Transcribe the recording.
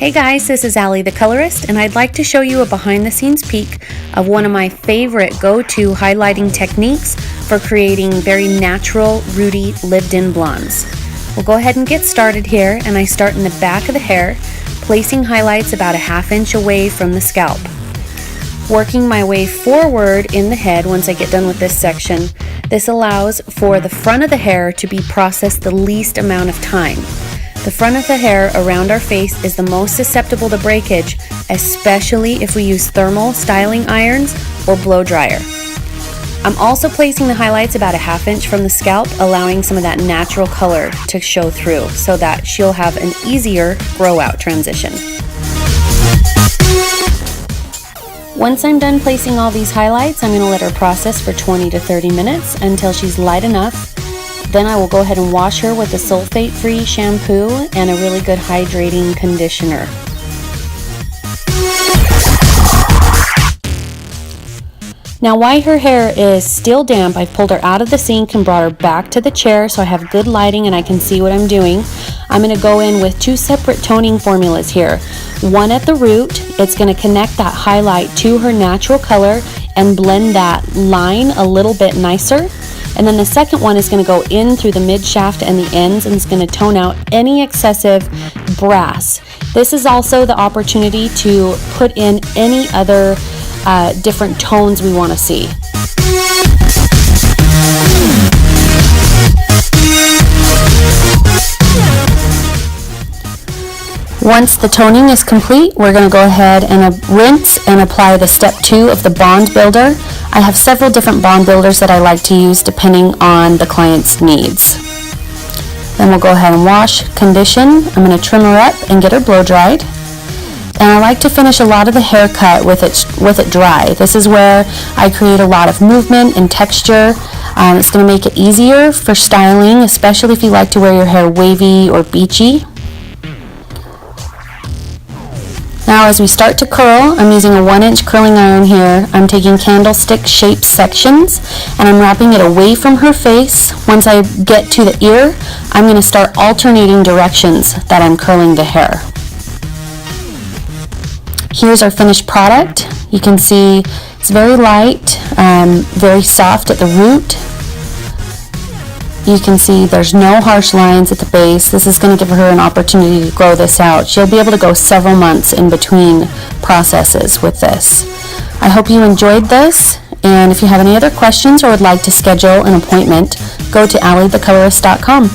Hey guys, this is Allie the Colorist, and I'd like to show you a behind-the-scenes peek of one of my favorite go-to highlighting techniques for creating very natural, rooty, lived-in blondes. We'll go ahead and get started here, and I start in the back of the hair, placing highlights about a ½ inch away from the scalp. Working my way forward in the head once I get done with this section, this allows for the front of the hair to be processed the least amount of time. The front of the hair around our face is the most susceptible to breakage, especially if we use thermal styling irons or blow dryer. I'm also placing the highlights about a ½ inch from the scalp, allowing some of that natural color to show through so that she'll have an easier grow out transition. Once I'm done placing all these highlights, I'm going to let her process for 20 to 30 minutes until she's light enough. Then I will go ahead and wash her with a sulfate-free shampoo and a really good hydrating conditioner. Now while her hair is still damp, I've pulled her out of the sink and brought her back to the chair so I have good lighting and I can see what I'm doing. I'm going to go in with two separate toning formulas here. One at the root, it's going to connect that highlight to her natural color and blend that line a little bit nicer. And then the second one is going to go in through the mid shaft and the ends, and it's going to tone out any excessive brass. This is also the opportunity to put in any other different tones we want to see. Once the toning is complete, we're going to go ahead and rinse and apply the step 2 of the bond builder. I have several different bond builders that I like to use depending on the client's needs. Then we'll go ahead and wash, condition. I'm going to trim her up and get her blow dried. And I like to finish a lot of the haircut with it dry. This is where I create a lot of movement and texture. It's going to make it easier for styling, especially if you like to wear your hair wavy or beachy. Now as we start to curl, I'm using a 1-inch curling iron here. I'm taking candlestick shaped sections and I'm wrapping it away from her face. Once I get to the ear, I'm going to start alternating directions that I'm curling the hair. Here's our finished product. You can see it's very light, very soft at the root. You can see there's no harsh lines at the base. This is going to give her an opportunity to grow this out. She'll be able to go several months in between processes with this. I hope you enjoyed this, and if you have any other questions or would like to schedule an appointment, go to alliethecolorist.com.